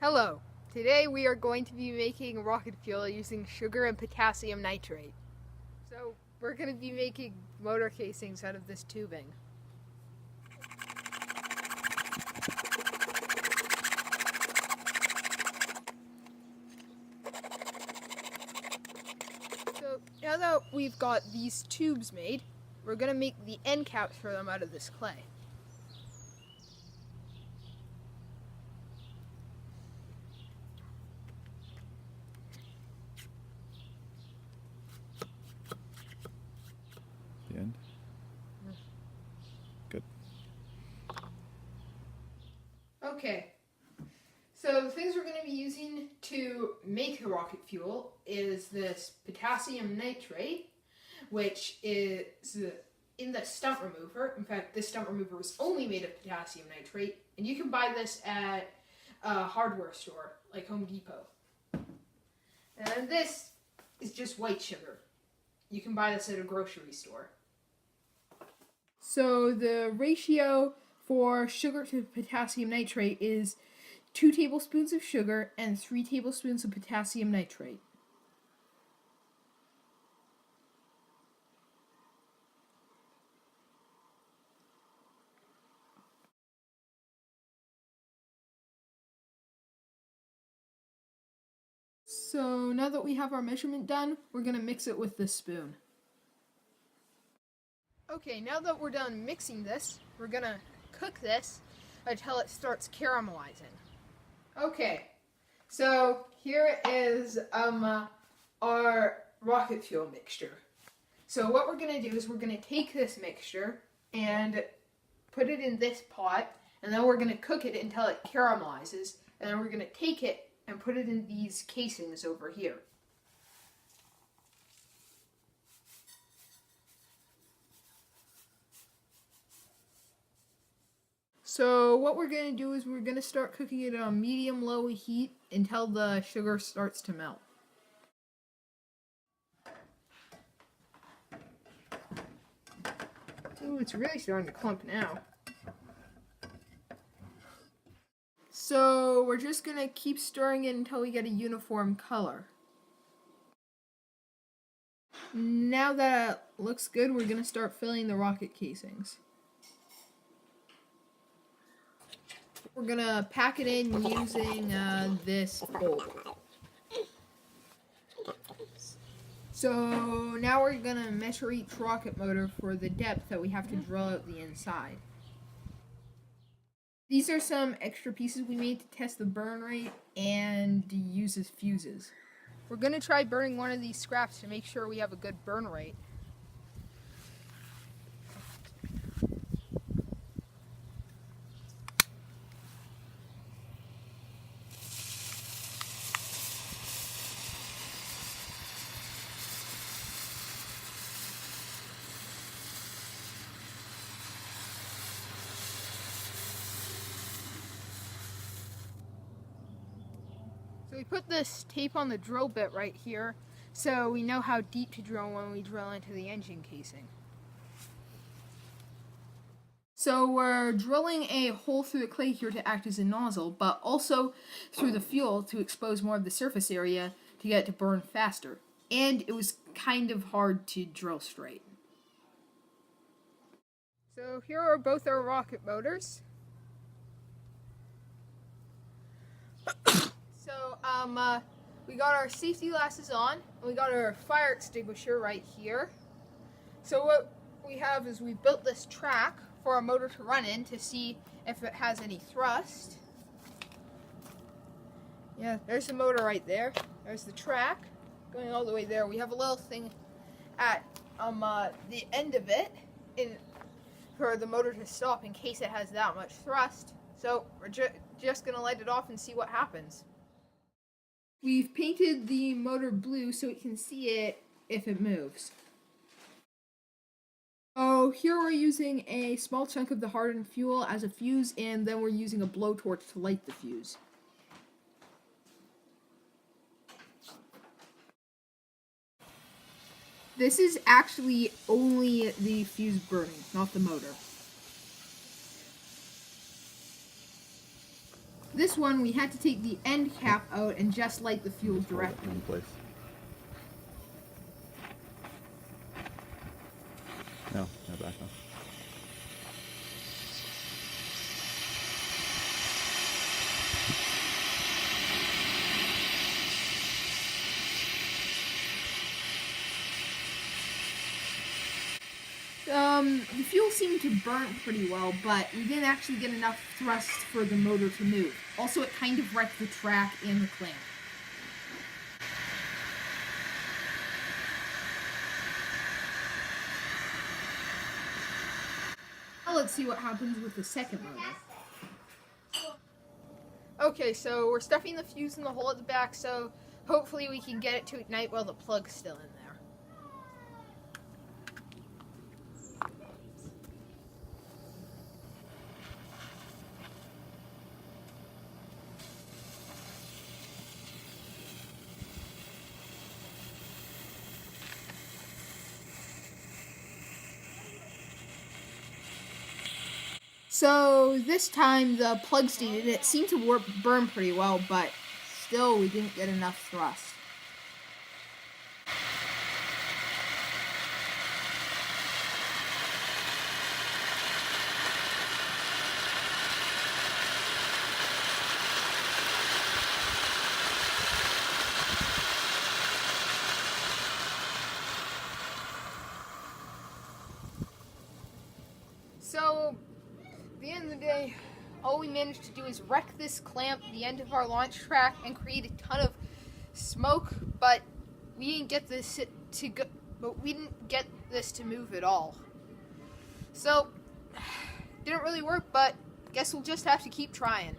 Hello. Today we are going to be making rocket fuel using sugar and potassium nitrate. So we're going to be making motor casings out of this tubing. So now that we've got these tubes made, we're going to make the end caps for them out of this clay. The end? Good. Okay, so the things we're going to be using to make the rocket fuel is this potassium nitrate, which is in the stump remover. In fact, this stump remover is only made of potassium nitrate, and you can buy this at a hardware store like Home Depot. And this is just white sugar. You can buy this at a grocery store. So the ratio for sugar to potassium nitrate is 2 tablespoons of sugar and 3 tablespoons of potassium nitrate. So now that we have our measurement done, we're going to mix it with this spoon. Okay, now that we're done mixing this, we're going to cook this until it starts caramelizing. Okay, so here is our rocket fuel mixture. So what we're going to do is we're going to take this mixture and put it in this pot, and then we're going to cook it until it caramelizes, and then we're going to take it and put it in these casings over here. So what we're going to do is we're going to start cooking it on medium-low heat until the sugar starts to melt. Ooh, it's really starting to clump now. So we're just going to keep stirring it until we get a uniform color. Now that it looks good, we're going to start filling the rocket casings. We're going to pack it in using this bowl. So now we're going to measure each rocket motor for the depth that we have to drill out the inside. These are some extra pieces we made to test the burn rate and to use as fuses. We're going to try burning one of these scraps to make sure we have a good burn rate. So we put this tape on the drill bit right here so we know how deep to drill when we drill into the engine casing. So we're drilling a hole through the clay here to act as a nozzle, but also through the fuel to expose more of the surface area to get it to burn faster. And it was kind of hard to drill straight. So here are both our rocket motors. So, we got our safety glasses on, and we got our fire extinguisher right here. So what we have is we built this track for our motor to run in to see if it has any thrust. Yeah, there's the motor right there. There's the track going all the way there. We have a little thing at the end of it for the motor to stop in case it has that much thrust. So we're just going to light it off and see what happens. We've painted the motor blue so we can see it if it moves. Oh, here we're using a small chunk of the hardened fuel as a fuse, and then we're using a blowtorch to light the fuse. This is actually only the fuse burning, not the motor. This one, we had to take the end cap out and just light the fuel Hold it directly. in place. No, back off. The fuel seemed to burn pretty well, but we didn't actually get enough thrust for the motor to move. Also, it kind of wrecked the track and the clamp. Now let's see what happens with the second motor. Okay, so we're stuffing the fuse in the hole at the back, so hopefully we can get it to ignite while the plug's still in there. So this time the plug stayed in. It seemed to burn pretty well, but still we didn't get enough thrust. So at the end of the day, all we managed to do is wreck this clamp at the end of our launch track and create a ton of smoke, but we didn't get this to go. But we didn't get this to move at all. So didn't really work, but guess we'll just have to keep trying.